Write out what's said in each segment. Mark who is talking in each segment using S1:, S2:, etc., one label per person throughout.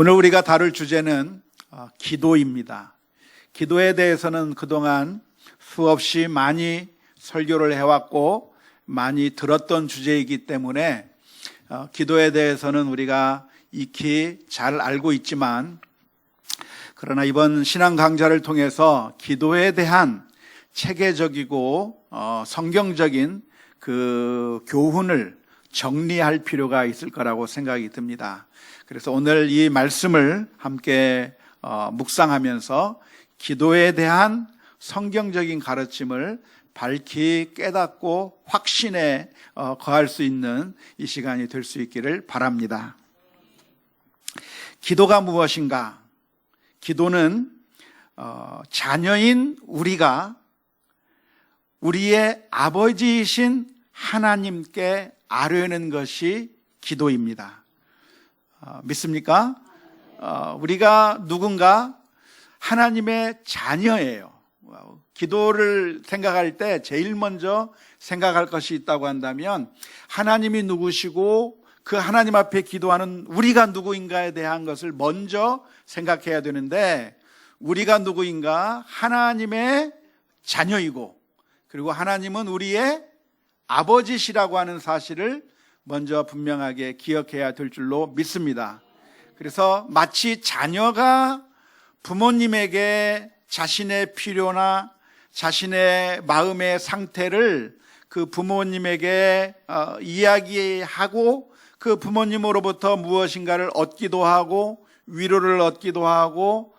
S1: 오늘 우리가 다룰 주제는 기도입니다. 기도에 대해서는 그동안 수없이 많이 설교를 해왔고 많이 들었던 주제이기 때문에 기도에 대해서는 우리가 익히 잘 알고 있지만, 그러나 이번 신앙 강좌를 통해서 기도에 대한 체계적이고 성경적인 그 교훈을 정리할 필요가 있을 거라고 생각이 듭니다. 그래서 오늘 이 말씀을 함께 묵상하면서 기도에 대한 성경적인 가르침을 밝히 깨닫고 확신에 거할 수 있는 이 시간이 될 수 있기를 바랍니다. 기도가 무엇인가? 기도는 자녀인 우리가 우리의 아버지이신 하나님께 아뢰는 것이 기도입니다. 믿습니까? 우리가 누군가 하나님의 자녀예요. 기도를 생각할 때 제일 먼저 생각할 것이 있다고 한다면 하나님이 누구시고 그 하나님 앞에 기도하는 우리가 누구인가에 대한 것을 먼저 생각해야 되는데, 우리가 누구인가? 하나님의 자녀이고, 그리고 하나님은 우리의 아버지시라고 하는 사실을 먼저 분명하게 기억해야 될 줄로 믿습니다. 그래서 마치 자녀가 부모님에게 자신의 필요나 자신의 마음의 상태를 그 부모님에게 이야기하고 그 부모님으로부터 무엇인가를 얻기도 하고 위로를 얻기도 하고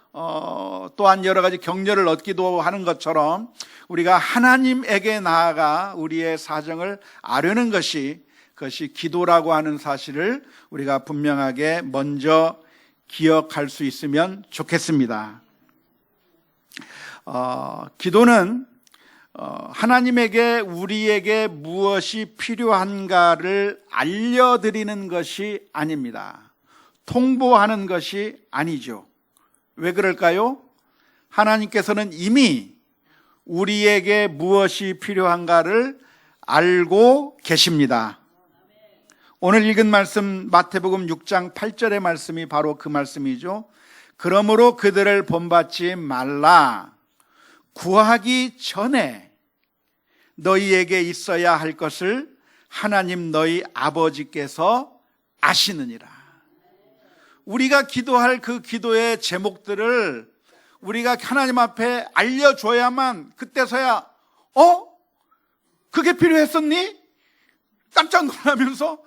S1: 또한 여러 가지 격려를 얻기도 하는 것처럼 우리가 하나님에게 나아가 우리의 사정을 아뢰는 것이, 그것이 기도라고 하는 사실을 우리가 분명하게 먼저 기억할 수 있으면 좋겠습니다. 기도는 하나님에게 우리에게 무엇이 필요한가를 알려드리는 것이 아닙니다. 통보하는 것이 아니죠. 왜 그럴까요? 하나님께서는 이미 우리에게 무엇이 필요한가를 알고 계십니다. 오늘 읽은 말씀 마태복음 6장 8절의 말씀이 바로 그 말씀이죠. 그러므로 그들을 본받지 말라. 구하기 전에 너희에게 있어야 할 것을 하나님 너희 아버지께서 아시느니라. 우리가 기도할 그 기도의 제목들을 우리가 하나님 앞에 알려줘야만 그때서야 그게 필요했었니? 깜짝 놀라면서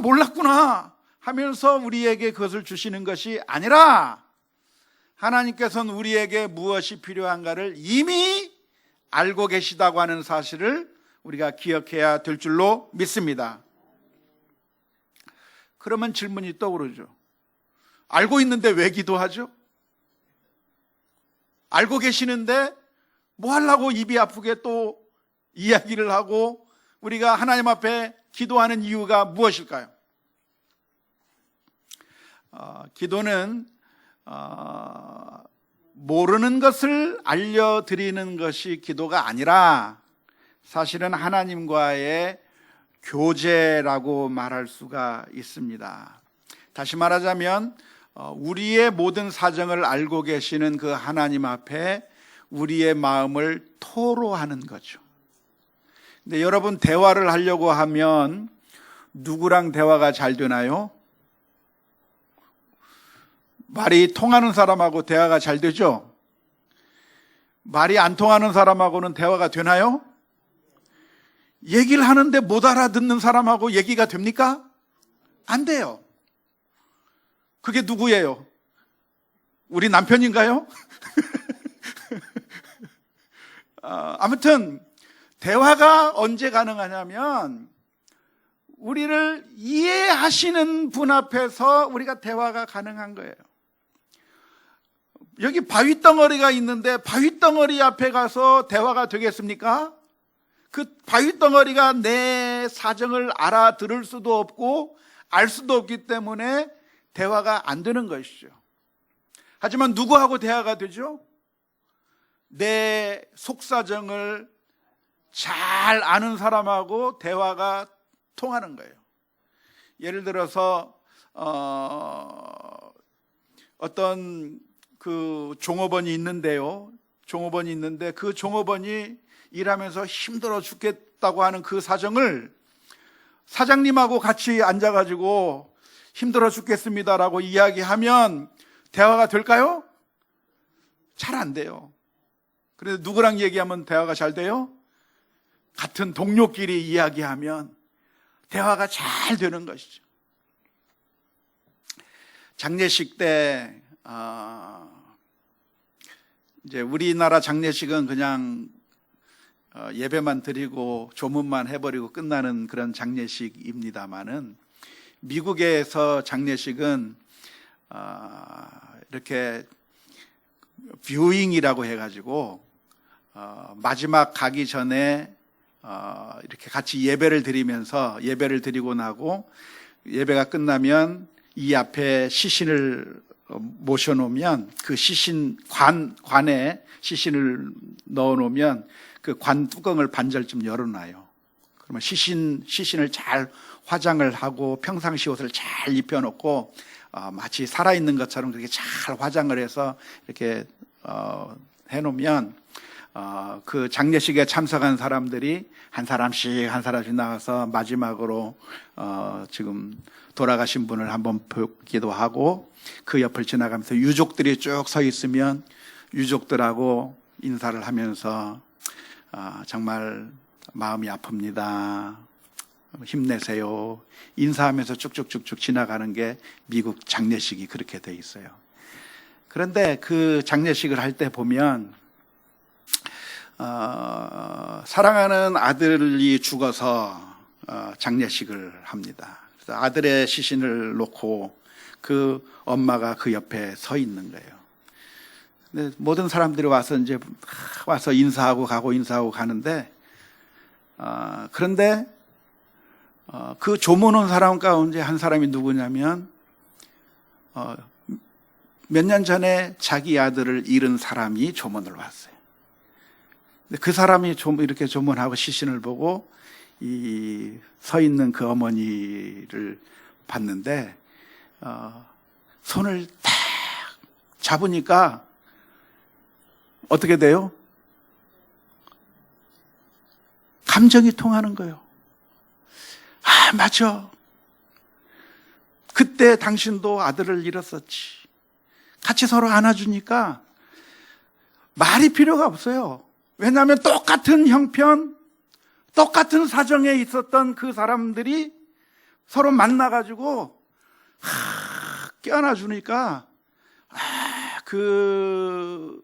S1: 몰랐구나 하면서 우리에게 그것을 주시는 것이 아니라, 하나님께서는 우리에게 무엇이 필요한가를 이미 알고 계시다고 하는 사실을 우리가 기억해야 될 줄로 믿습니다. 그러면 질문이 떠오르죠. 알고 있는데 왜 기도하죠? 알고 계시는데 뭐 하려고 입이 아프게 또 이야기를 하고 우리가 하나님 앞에 기도하는 이유가 무엇일까요? 기도는 모르는 것을 알려드리는 것이 기도가 아니라 사실은 하나님과의 교제라고 말할 수가 있습니다. 다시 말하자면 우리의 모든 사정을 알고 계시는 그 하나님 앞에 우리의 마음을 토로하는 거죠. 근데 여러분, 대화를 하려고 하면 누구랑 대화가 잘 되나요? 말이 통하는 사람하고 대화가 잘 되죠? 말이 안 통하는 사람하고는 대화가 되나요? 얘기를 하는데 못 알아듣는 사람하고 얘기가 됩니까? 안 돼요. 그게 누구예요? 우리 남편인가요? 아무튼 대화가 언제 가능하냐면 우리를 이해하시는 분 앞에서 우리가 대화가 가능한 거예요. 여기 바위덩어리가 있는데 바위덩어리 앞에 가서 대화가 되겠습니까? 그 바위덩어리가 내 사정을 알아들을 수도 없고 알 수도 없기 때문에 대화가 안 되는 것이죠. 하지만 누구하고 대화가 되죠? 내 속사정을 잘 아는 사람하고 대화가 통하는 거예요. 예를 들어서 어떤 그 종업원이 있는데요. 종업원이 있는데 그 종업원이 일하면서 힘들어 죽겠다고 하는 그 사정을 사장님하고 같이 앉아가지고 힘들어 죽겠습니다라고 이야기하면 대화가 될까요? 잘 안 돼요. 그래서 누구랑 얘기하면 대화가 잘 돼요? 같은 동료끼리 이야기하면 대화가 잘 되는 것이죠. 장례식 때 이제 우리나라 장례식은 그냥 예배만 드리고 조문만 해버리고 끝나는 그런 장례식입니다만은 미국에서 장례식은 이렇게 뷰잉이라고 해가지고 마지막 가기 전에 이렇게 같이 예배를 드리면서 예배를 드리고 나고 예배가 끝나면 이 앞에 시신을 모셔놓으면 그 시신 관에 시신을 넣어놓으면 그 관 뚜껑을 반절쯤 열어놔요. 그러면 시신을 잘 화장을 하고 평상시 옷을 잘 입혀놓고 마치 살아있는 것처럼 그렇게 잘 화장을 해서 이렇게 해놓으면 그 장례식에 참석한 사람들이 한 사람씩 나와서 마지막으로 지금 돌아가신 분을 한번 보기도 하고 그 옆을 지나가면서 유족들이 쭉 서 있으면 유족들하고 인사를 하면서 정말 마음이 아픕니다. 힘내세요. 인사하면서 쭉쭉쭉쭉 지나가는 게 미국 장례식이 그렇게 돼 있어요. 그런데 그 장례식을 할 때 보면 사랑하는 아들이 죽어서 장례식을 합니다. 그래서 아들의 시신을 놓고 그 엄마가 그 옆에 서 있는 거예요. 근데 모든 사람들이 와서 이제 인사하고 가는데 그런데 그 조문 온 사람 가운데 한 사람이 누구냐면 몇 년 전에 자기 아들을 잃은 사람이 조문을 왔어요. 근데 그 사람이 이렇게 조문하고 시신을 보고 서 있는 그 어머니를 봤는데 손을 딱 잡으니까 어떻게 돼요? 감정이 통하는 거예요. 맞아. 그때 당신도 아들을 잃었었지. 같이 서로 안아주니까 말이 필요가 없어요. 왜냐하면 똑같은 형편, 똑같은 사정에 있었던 그 사람들이 서로 만나가지고 껴안아주니까 그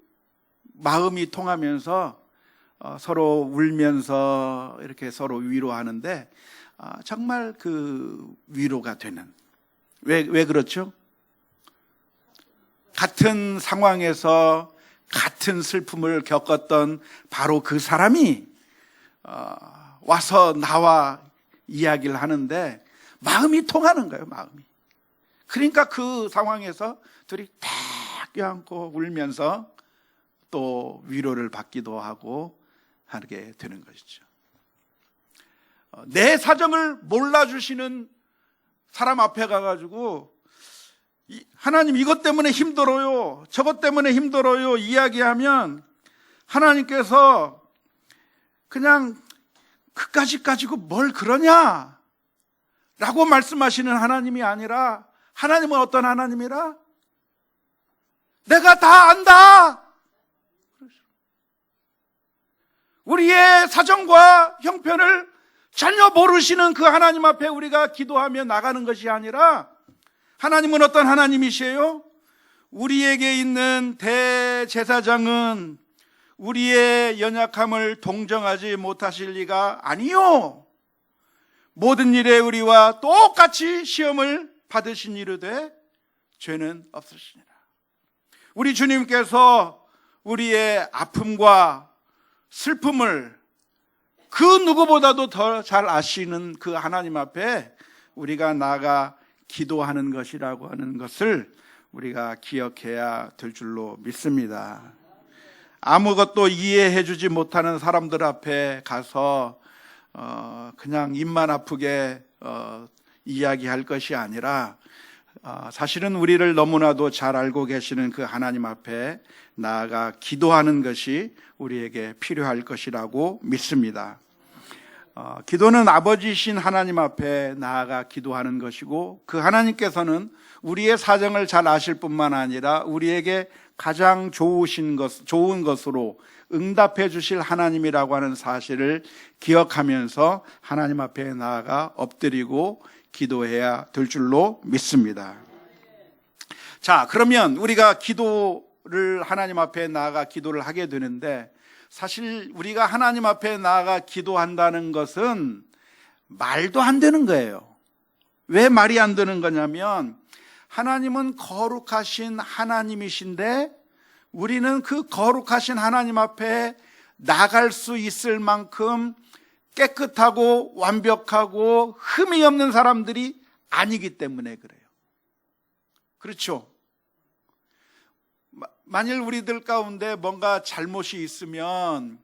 S1: 마음이 통하면서 서로 울면서 이렇게 서로 위로하는데 정말 그 위로가 되는. 왜 그렇죠? 같은 상황에서 같은 슬픔을 겪었던 바로 그 사람이 와서 나와 이야기를 하는데 마음이 통하는 거예요. 마음이. 그러니까 그 상황에서 둘이 딱 껴안고 울면서 또 위로를 받기도 하고 하게 되는 것이죠. 내 사정을 몰라주시는 사람 앞에 가가지고 하나님 이것 때문에 힘들어요, 저것 때문에 힘들어요 이야기하면 하나님께서 그냥 그까짓 가지고 뭘 그러냐 라고 말씀하시는 하나님이 아니라, 하나님은 어떤 하나님이라? 내가 다 안다. 우리의 사정과 형편을 전혀 모르시는 그 하나님 앞에 우리가 기도하며 나가는 것이 아니라, 하나님은 어떤 하나님이시에요? 우리에게 있는 대제사장은 우리의 연약함을 동정하지 못하실 리가 아니요, 모든 일에 우리와 똑같이 시험을 받으신 이르되 죄는 없으시니라. 우리 주님께서 우리의 아픔과 슬픔을 그 누구보다도 더 잘 아시는 그 하나님 앞에 우리가 나가 기도하는 것이라고 하는 것을 우리가 기억해야 될 줄로 믿습니다. 아무것도 이해해 주지 못하는 사람들 앞에 가서 그냥 입만 아프게 이야기할 것이 아니라 사실은 우리를 너무나도 잘 알고 계시는 그 하나님 앞에 나아가 기도하는 것이 우리에게 필요할 것이라고 믿습니다. 기도는 아버지신 하나님 앞에 나아가 기도하는 것이고, 그 하나님께서는 우리의 사정을 잘 아실 뿐만 아니라 우리에게 가장 좋은 것으로 응답해 주실 하나님이라고 하는 사실을 기억하면서 하나님 앞에 나아가 엎드리고 기도해야 될 줄로 믿습니다. 자, 그러면 우리가 기도를 하나님 앞에 나아가 기도를 하게 되는데, 사실 우리가 하나님 앞에 나아가 기도한다는 것은 말도 안 되는 거예요. 왜 말이 안 되는 거냐면, 하나님은 거룩하신 하나님이신데 우리는 그 거룩하신 하나님 앞에 나갈 수 있을 만큼 깨끗하고 완벽하고 흠이 없는 사람들이 아니기 때문에 그래요. 그렇죠? 만일 우리들 가운데 뭔가 잘못이 있으면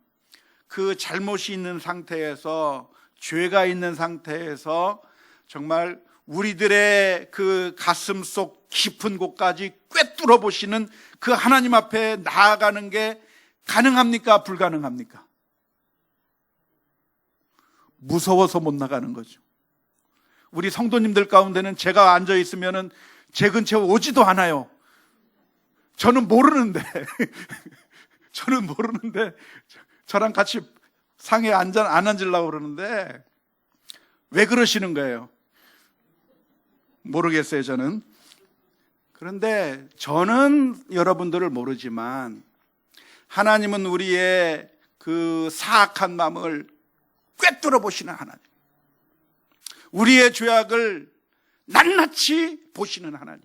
S1: 그 잘못이 있는 상태에서, 죄가 있는 상태에서 정말 우리들의 그 가슴 속 깊은 곳까지 꿰뚫어 보시는 그 하나님 앞에 나아가는 게 가능합니까? 불가능합니까? 무서워서 못 나가는 거죠. 우리 성도님들 가운데는 제가 앉아 있으면은 제 근처에 오지도 않아요. 저는 모르는데 저랑 같이 상에 안 앉으려고 그러는데 왜 그러시는 거예요? 모르겠어요, 저는. 그런데 저는 여러분들을 모르지만 하나님은 우리의 그 사악한 마음을 꿰뚫어 보시는 하나님, 우리의 죄악을 낱낱이 보시는 하나님,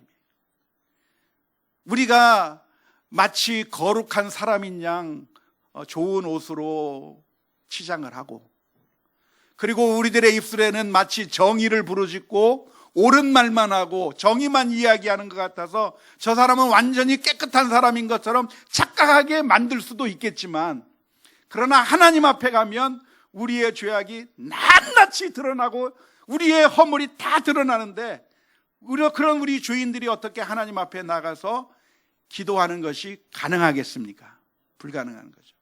S1: 우리가 마치 거룩한 사람인 양 좋은 옷으로 치장을 하고, 그리고 우리들의 입술에는 마치 정의를 부르짖고 옳은 말만 하고 정의만 이야기하는 것 같아서 저 사람은 완전히 깨끗한 사람인 것처럼 착각하게 만들 수도 있겠지만, 그러나 하나님 앞에 가면 우리의 죄악이 낱낱이 드러나고 우리의 허물이 다 드러나는데, 그런 우리 죄인들이 어떻게 하나님 앞에 나가서 기도하는 것이 가능하겠습니까? 불가능한 거죠.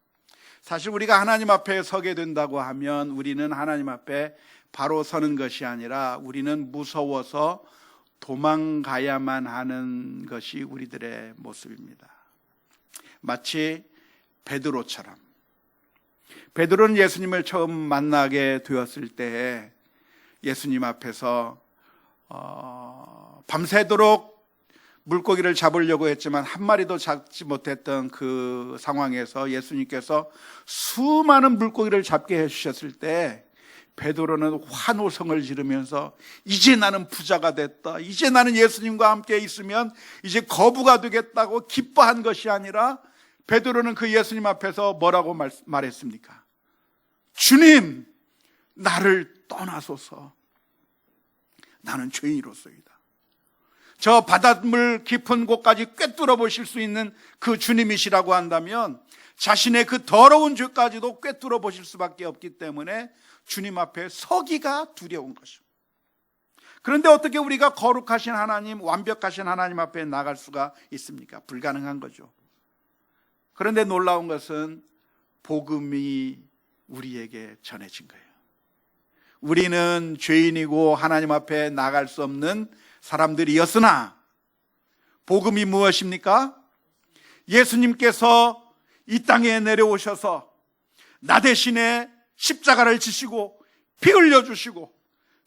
S1: 사실 우리가 하나님 앞에 서게 된다고 하면 우리는 하나님 앞에 바로 서는 것이 아니라 우리는 무서워서 도망가야만 하는 것이 우리들의 모습입니다. 마치 베드로처럼, 베드로는 예수님을 처음 만나게 되었을 때 예수님 앞에서 밤새도록 물고기를 잡으려고 했지만 한 마리도 잡지 못했던 그 상황에서 예수님께서 수많은 물고기를 잡게 해주셨을 때 베드로는 환호성을 지르면서 이제 나는 부자가 됐다, 이제 나는 예수님과 함께 있으면 이제 거부가 되겠다고 기뻐한 것이 아니라, 베드로는 그 예수님 앞에서 뭐라고 말했습니까? 주님, 나를 떠나소서, 나는 죄인으로서이다. 저 바닷물 깊은 곳까지 꿰뚫어 보실 수 있는 그 주님이시라고 한다면 자신의 그 더러운 죄까지도 꿰뚫어 보실 수밖에 없기 때문에 주님 앞에 서기가 두려운 것입니다. 그런데 어떻게 우리가 거룩하신 하나님, 완벽하신 하나님 앞에 나갈 수가 있습니까? 불가능한 거죠. 그런데 놀라운 것은 복음이 우리에게 전해진 거예요. 우리는 죄인이고 하나님 앞에 나갈 수 없는 사람들이었으나 복음이 무엇입니까? 예수님께서 이 땅에 내려오셔서 나 대신에 십자가를 지시고 피 흘려주시고,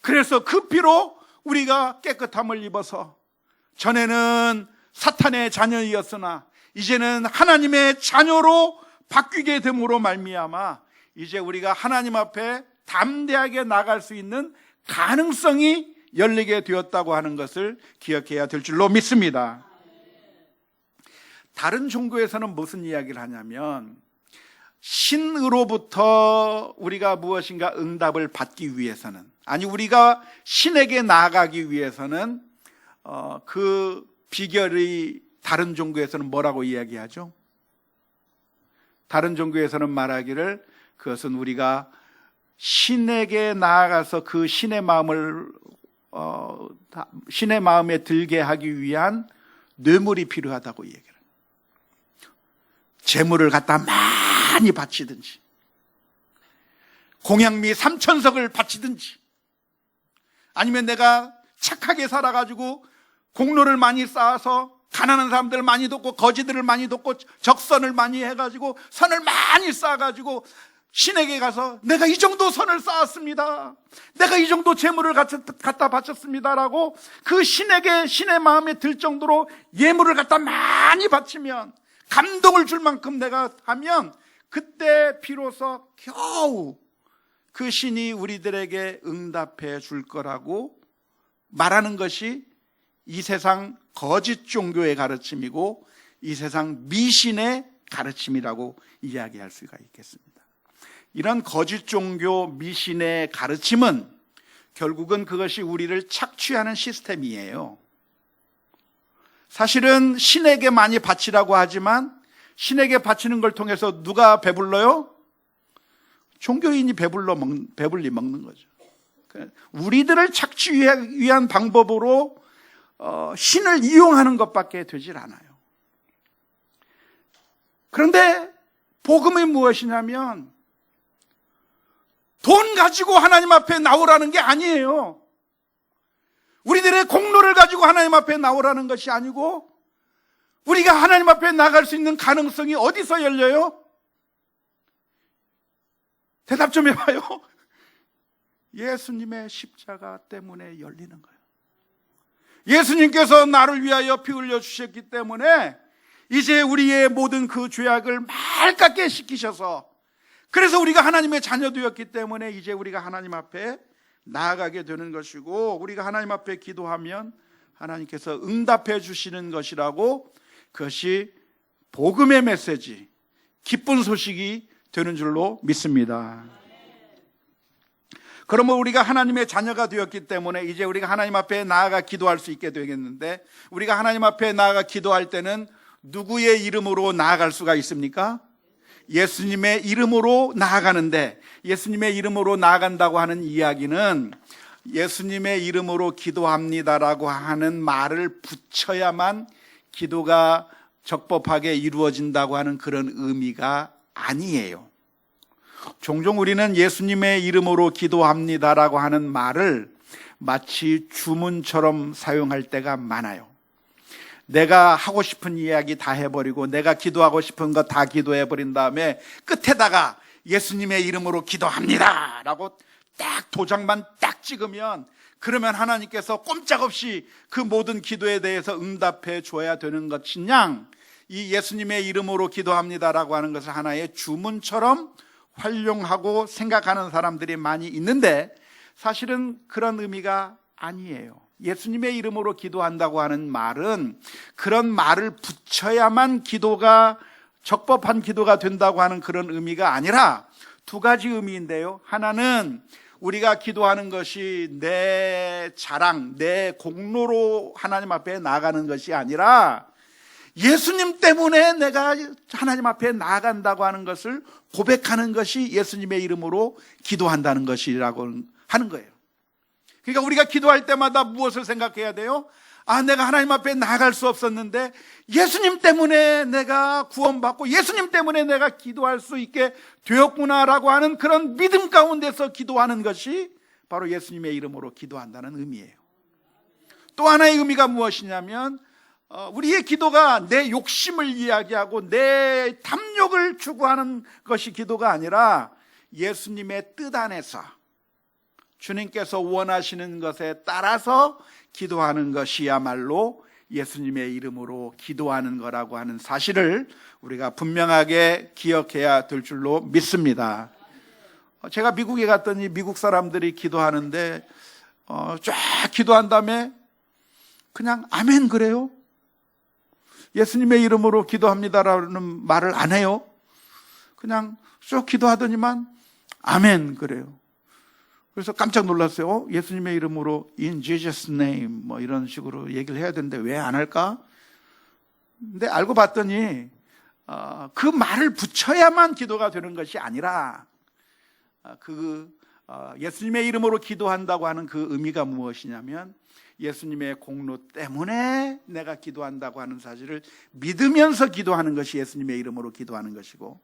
S1: 그래서 그 피로 우리가 깨끗함을 입어서 전에는 사탄의 자녀이었으나 이제는 하나님의 자녀로 바뀌게 됨으로 말미암아 이제 우리가 하나님 앞에 담대하게 나갈 수 있는 가능성이 열리게 되었다고 하는 것을 기억해야 될 줄로 믿습니다. 다른 종교에서는 무슨 이야기를 하냐면, 신으로부터 우리가 무엇인가 응답을 받기 위해서는, 아니 우리가 신에게 나아가기 위해서는 그 비결이 다른 종교에서는 뭐라고 이야기하죠? 다른 종교에서는 말하기를 그것은 우리가 신에게 나아가서 그 신의 마음을 신의 마음에 들게 하기 위한 뇌물이 필요하다고 얘기를 해요. 재물을 갖다 많이 바치든지, 공양미 3,000석을 바치든지, 아니면 내가 착하게 살아가지고 공로를 많이 쌓아서 가난한 사람들을 많이 돕고 거지들을 많이 돕고 적선을 많이 해가지고 선을 많이 쌓아가지고 신에게 가서 내가 이 정도 선을 쌓았습니다, 내가 이 정도 재물을 갖다 바쳤습니다라고 그 신에게 신의 마음에 들 정도로 예물을 갖다 많이 바치면, 감동을 줄 만큼 내가 하면, 그때 비로소 겨우 그 신이 우리들에게 응답해 줄 거라고 말하는 것이 이 세상 거짓 종교의 가르침이고 이 세상 미신의 가르침이라고 이야기할 수가 있겠습니다. 이런 거짓 종교 미신의 가르침은 결국은 그것이 우리를 착취하는 시스템이에요. 사실은 신에게 많이 바치라고 하지만 신에게 바치는 걸 통해서 누가 배불러요? 종교인이 배불리 먹는 거죠. 우리들을 착취하기 위한 방법으로 신을 이용하는 것밖에 되질 않아요. 그런데 복음이 무엇이냐면 돈 가지고 하나님 앞에 나오라는 게 아니에요. 우리들의 공로를 가지고 하나님 앞에 나오라는 것이 아니고, 우리가 하나님 앞에 나갈 수 있는 가능성이 어디서 열려요? 대답 좀 해봐요. 예수님의 십자가 때문에 열리는 거예요. 예수님께서 나를 위하여 피 흘려 주셨기 때문에 이제 우리의 모든 그 죄악을 맑게 씻기셔서, 그래서 우리가 하나님의 자녀되었기 때문에 이제 우리가 하나님 앞에 나아가게 되는 것이고, 우리가 하나님 앞에 기도하면 하나님께서 응답해 주시는 것이라고, 그것이 복음의 메시지, 기쁜 소식이 되는 줄로 믿습니다. 그러면 우리가 하나님의 자녀가 되었기 때문에 이제 우리가 하나님 앞에 나아가 기도할 수 있게 되겠는데, 우리가 하나님 앞에 나아가 기도할 때는 누구의 이름으로 나아갈 수가 있습니까? 예수님의 이름으로 나아가는데, 예수님의 이름으로 나아간다고 하는 이야기는 예수님의 이름으로 기도합니다라고 하는 말을 붙여야만 기도가 적법하게 이루어진다고 하는 그런 의미가 아니에요. 종종 우리는 예수님의 이름으로 기도합니다라고 하는 말을 마치 주문처럼 사용할 때가 많아요. 내가 하고 싶은 이야기 다 해버리고 내가 기도하고 싶은 거 다 기도해버린 다음에 끝에다가 예수님의 이름으로 기도합니다 라고 딱 도장만 딱 찍으면, 그러면 하나님께서 꼼짝없이 그 모든 기도에 대해서 응답해 줘야 되는 것이냐, 이 예수님의 이름으로 기도합니다라고 하는 것을 하나의 주문처럼 활용하고 생각하는 사람들이 많이 있는데, 사실은 그런 의미가 아니에요. 예수님의 이름으로 기도한다고 하는 말은 그런 말을 붙여야만 기도가 적법한 기도가 된다고 하는 그런 의미가 아니라 두 가지 의미인데요. 하나는 우리가 기도하는 것이 내 자랑, 내 공로로 하나님 앞에 나아가는 것이 아니라 예수님 때문에 내가 하나님 앞에 나아간다고 하는 것을 고백하는 것이 예수님의 이름으로 기도한다는 것이라고 하는 거예요. 그러니까 우리가 기도할 때마다 무엇을 생각해야 돼요? 아, 내가 하나님 앞에 나아갈 수 없었는데 예수님 때문에 내가 구원받고 예수님 때문에 내가 기도할 수 있게 되었구나라고 하는 그런 믿음 가운데서 기도하는 것이 바로 예수님의 이름으로 기도한다는 의미예요. 또 하나의 의미가 무엇이냐면, 우리의 기도가 내 욕심을 이야기하고 내 탐욕을 추구하는 것이 기도가 아니라 예수님의 뜻 안에서 주님께서 원하시는 것에 따라서 기도하는 것이야말로 예수님의 이름으로 기도하는 거라고 하는 사실을 우리가 분명하게 기억해야 될 줄로 믿습니다. 제가 미국에 갔더니 미국 사람들이 기도하는데 쫙 기도한 다음에 그냥 아멘 그래요. 예수님의 이름으로 기도합니다라는 말을 안 해요. 그냥 쭉 기도하더니만 아멘 그래요. 그래서 깜짝 놀랐어요. 예수님의 이름으로 in Jesus name 뭐 이런 식으로 얘기를 해야 되는데 왜 안 할까? 근데 알고 봤더니 그 말을 붙여야만 기도가 되는 것이 아니라 그 예수님의 이름으로 기도한다고 하는 그 의미가 무엇이냐면 예수님의 공로 때문에 내가 기도한다고 하는 사실을 믿으면서 기도하는 것이 예수님의 이름으로 기도하는 것이고,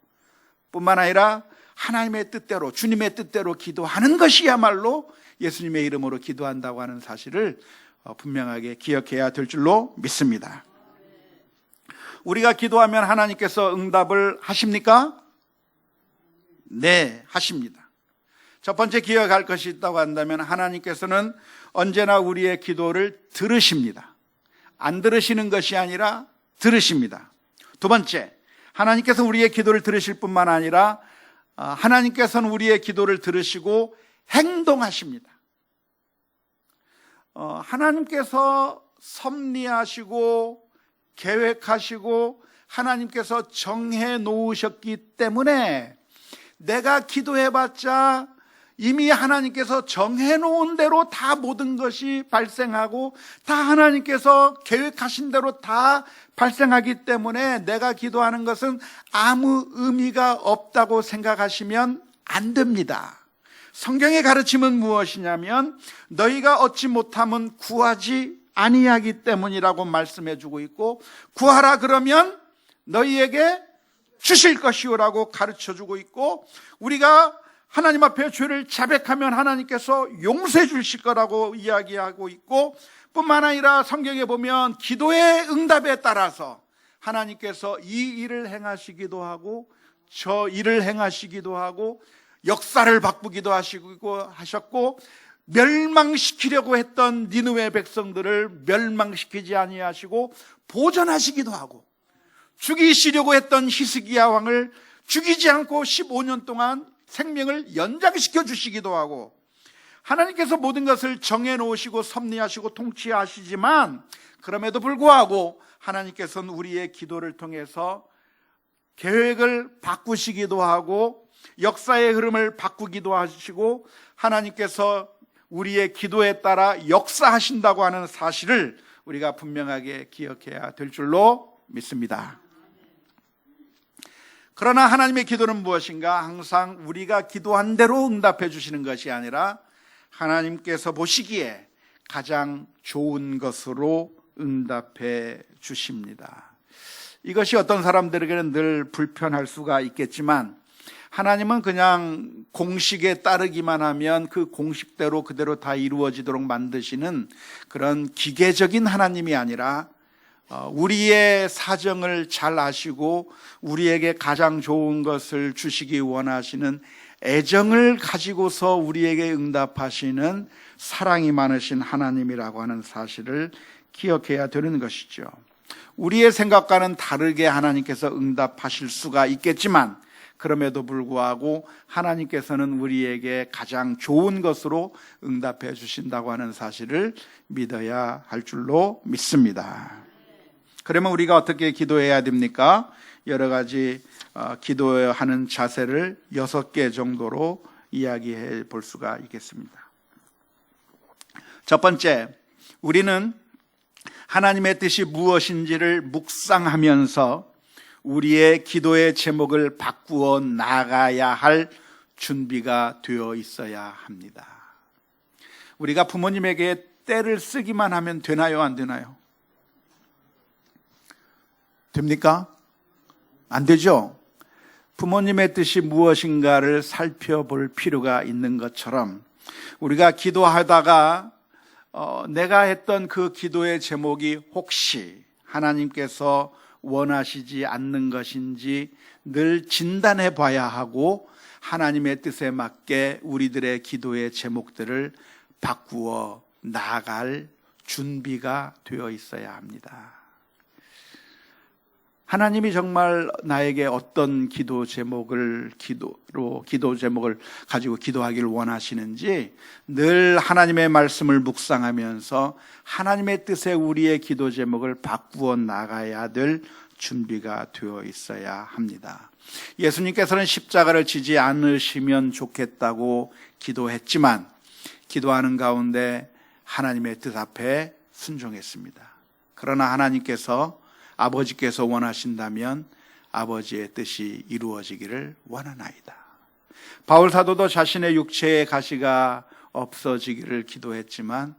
S1: 뿐만 아니라 하나님의 뜻대로, 주님의 뜻대로 기도하는 것이야말로 예수님의 이름으로 기도한다고 하는 사실을 분명하게 기억해야 될 줄로 믿습니다. 우리가 기도하면 하나님께서 응답을 하십니까? 네, 하십니다. 첫 번째 기억할 것이 있다고 한다면 하나님께서는 언제나 우리의 기도를 들으십니다. 안 들으시는 것이 아니라 들으십니다. 두 번째, 하나님께서 우리의 기도를 들으실 뿐만 아니라 하나님께서는 우리의 기도를 들으시고 행동하십니다. 하나님께서 섭리하시고 계획하시고 하나님께서 정해 놓으셨기 때문에 내가 기도해봤자 이미 하나님께서 정해 놓은 대로 다 모든 것이 발생하고 다 하나님께서 계획하신 대로 다 발생하기 때문에 내가 기도하는 것은 아무 의미가 없다고 생각하시면 안 됩니다. 성경의 가르침은 무엇이냐면 너희가 얻지 못하면 구하지 아니하기 때문이라고 말씀해 주고 있고, 구하라 그러면 너희에게 주실 것이오라고 가르쳐 주고 있고, 우리가 하나님 앞에 죄를 자백하면 하나님께서 용서해 주실 거라고 이야기하고 있고, 뿐만 아니라 성경에 보면 기도의 응답에 따라서 하나님께서 이 일을 행하시기도 하고 저 일을 행하시기도 하고 역사를 바꾸기도 하셨고 멸망시키려고 했던 니느웨 백성들을 멸망시키지 아니하시고 보존하시기도 하고, 죽이시려고 했던 히스기야 왕을 죽이지 않고 15년 동안 생명을 연장시켜 주시기도 하고, 하나님께서 모든 것을 정해 놓으시고 섭리하시고 통치하시지만 그럼에도 불구하고 하나님께서는 우리의 기도를 통해서 계획을 바꾸시기도 하고 역사의 흐름을 바꾸기도 하시고 하나님께서 우리의 기도에 따라 역사하신다고 하는 사실을 우리가 분명하게 기억해야 될 줄로 믿습니다. 그러나 하나님의 기도는 무엇인가? 항상 우리가 기도한 대로 응답해 주시는 것이 아니라 하나님께서 보시기에 가장 좋은 것으로 응답해 주십니다. 이것이 어떤 사람들에게는 늘 불편할 수가 있겠지만 하나님은 그냥 공식에 따르기만 하면 그 공식대로 그대로 다 이루어지도록 만드시는 그런 기계적인 하나님이 아니라 우리의 사정을 잘 아시고 우리에게 가장 좋은 것을 주시기 원하시는 애정을 가지고서 우리에게 응답하시는 사랑이 많으신 하나님이라고 하는 사실을 기억해야 되는 것이죠. 우리의 생각과는 다르게 하나님께서 응답하실 수가 있겠지만 그럼에도 불구하고 하나님께서는 우리에게 가장 좋은 것으로 응답해 주신다고 하는 사실을 믿어야 할 줄로 믿습니다. 그러면 우리가 어떻게 기도해야 됩니까? 여러 가지 기도하는 자세를 6개 정도로 이야기해 볼 수가 있겠습니다. 첫 번째, 우리는 하나님의 뜻이 무엇인지를 묵상하면서 우리의 기도의 제목을 바꾸어 나가야 할 준비가 되어 있어야 합니다. 우리가 부모님에게 떼를 쓰기만 하면 되나요? 안 되나요? 됩니까? 안 되죠? 부모님의 뜻이 무엇인가를 살펴볼 필요가 있는 것처럼 우리가 기도하다가 내가 했던 그 기도의 제목이 혹시 하나님께서 원하시지 않는 것인지 늘 진단해 봐야 하고 하나님의 뜻에 맞게 우리들의 기도의 제목들을 바꾸어 나아갈 준비가 되어 있어야 합니다. 하나님이 정말 나에게 어떤 기도 제목을 가지고 기도하기를 원하시는지 늘 하나님의 말씀을 묵상하면서 하나님의 뜻에 우리의 기도 제목을 바꾸어 나가야 될 준비가 되어 있어야 합니다. 예수님께서는 십자가를 지지 않으시면 좋겠다고 기도했지만 기도하는 가운데 하나님의 뜻 앞에 순종했습니다. 그러나 하나님께서 아버지께서 원하신다면 아버지의 뜻이 이루어지기를 원하나이다. 바울 사도도 자신의 육체의 가시가 없어지기를 기도했지만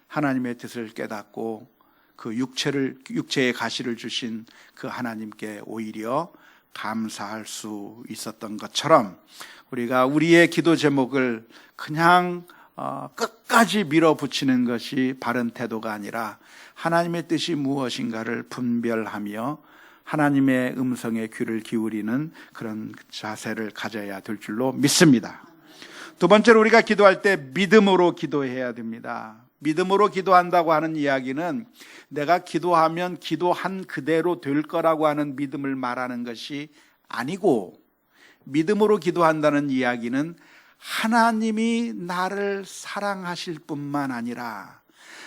S1: 하나님의 뜻을 깨닫고 그 육체의 가시를 주신 그 하나님께 오히려 감사할 수 있었던 것처럼 우리가 우리의 기도 제목을 그냥 끝까지 밀어붙이는 것이 바른 태도가 아니라 하나님의 뜻이 무엇인가를 분별하며 하나님의 음성에 귀를 기울이는 그런 자세를 가져야 될 줄로 믿습니다. 두 번째로 우리가 기도할 때 믿음으로 기도해야 됩니다. 믿음으로 기도한다고 하는 이야기는 내가 기도하면 기도한 그대로 될 거라고 하는 믿음을 말하는 것이 아니고, 믿음으로 기도한다는 이야기는 하나님이 나를 사랑하실 뿐만 아니라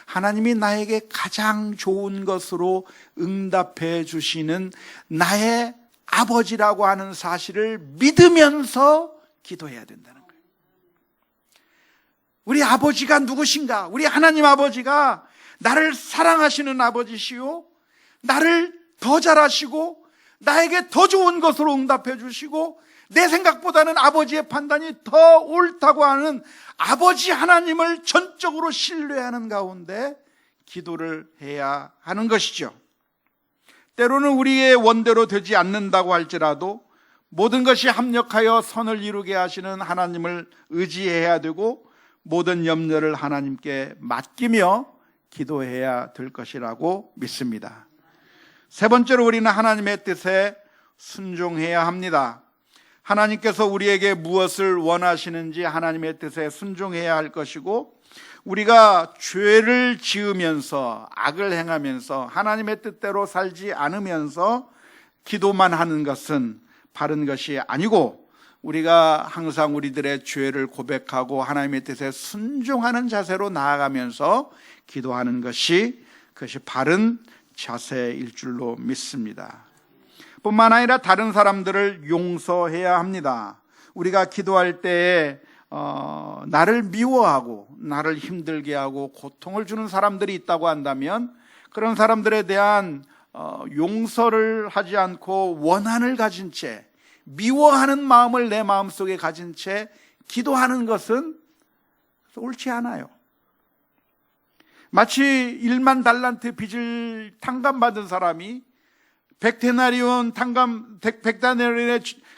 S1: 하나님이 나에게 가장 좋은 것으로 응답해 주시는 나의 아버지라고 하는 사실을 믿으면서 기도해야 된다는 거예요. 우리 아버지가 누구신가? 우리 하나님 아버지가 나를 사랑하시는 아버지시요, 나를 더 잘하시고 나에게 더 좋은 것으로 응답해 주시고 내 생각보다는 아버지의 판단이 더 옳다고 하는 아버지 하나님을 전적으로 신뢰하는 가운데 기도를 해야 하는 것이죠. 때로는 우리의 원대로 되지 않는다고 할지라도 모든 것이 합력하여 선을 이루게 하시는 하나님을 의지해야 되고 모든 염려를 하나님께 맡기며 기도해야 될 것이라고 믿습니다. 세 번째로 우리는 하나님의 뜻에 순종해야 합니다. 하나님께서 우리에게 무엇을 원하시는지 하나님의 뜻에 순종해야 할 것이고, 우리가 죄를 지으면서 악을 행하면서 하나님의 뜻대로 살지 않으면서 기도만 하는 것은 바른 것이 아니고, 우리가 항상 우리들의 죄를 고백하고 하나님의 뜻에 순종하는 자세로 나아가면서 기도하는 것이 그것이 바른 자세일 줄로 믿습니다. 뿐만 아니라 다른 사람들을 용서해야 합니다. 우리가 기도할 때에 나를 미워하고 나를 힘들게 하고 고통을 주는 사람들이 있다고 한다면 그런 사람들에 대한 용서를 하지 않고 원한을 가진 채, 미워하는 마음을 내 마음속에 가진 채 기도하는 것은 옳지 않아요. 마치 1만 달란트 빚을 탕감받은 사람이 100데나리온의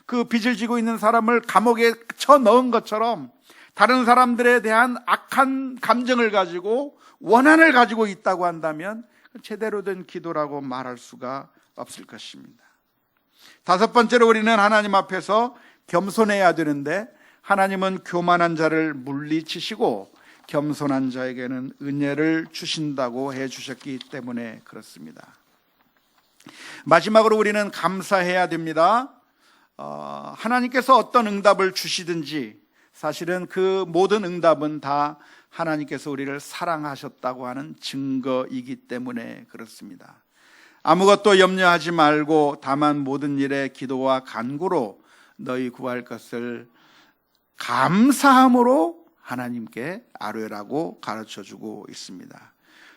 S1: 그 빚을 지고 있는 사람을 감옥에 쳐 넣은 것처럼 다른 사람들에 대한 악한 감정을 가지고 원한을 가지고 있다고 한다면 제대로 된 기도라고 말할 수가 없을 것입니다. 다섯 번째로 우리는 하나님 앞에서 겸손해야 되는데, 하나님은 교만한 자를 물리치시고 겸손한 자에게는 은혜를 주신다고 해주셨기 때문에 그렇습니다. 마지막으로 우리는 감사해야 됩니다. 하나님께서 어떤 응답을 주시든지 사실은 그 모든 응답은 다 하나님께서 우리를 사랑하셨다고 하는 증거이기 때문에 그렇습니다. 아무것도 염려하지 말고 다만 모든 일에 기도와 간구로 너희 구할 것을 감사함으로 하나님께 아뢰라고 가르쳐주고 있습니다.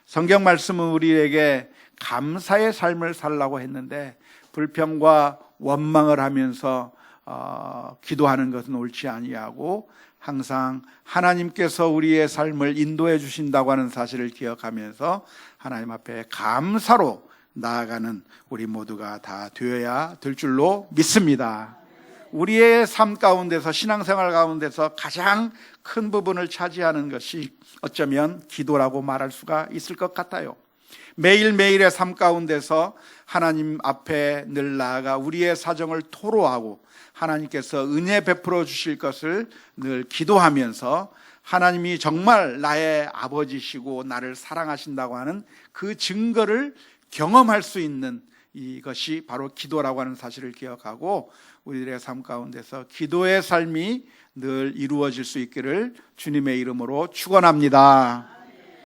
S1: 성경 말씀은 우리에게 감사의 삶을 살라고 했는데 불평과 원망을 하면서 기도하는 것은 옳지 아니하고 항상 하나님께서 우리의 삶을 인도해 주신다고 하는 사실을 기억하면서 하나님 앞에 감사로 나아가는 우리 모두가 다 되어야 될 줄로 믿습니다. 우리의 삶 가운데서, 신앙생활 가운데서 가장 큰 부분을 차지하는 것이 어쩌면 기도라고 말할 수가 있을 것 같아요. 매일매일의 삶 가운데서 하나님 앞에 늘 나아가 우리의 사정을 토로하고 하나님께서 은혜 베풀어 주실 것을 늘 기도하면서 하나님이 정말 나의 아버지시고 나를 사랑하신다고 하는 그 증거를 경험할 수 있는 이것이 바로 기도라고 하는 사실을 기억하고 우리들의 삶 가운데서 기도의 삶이 늘 이루어질 수 있기를 주님의 이름으로 축원합니다.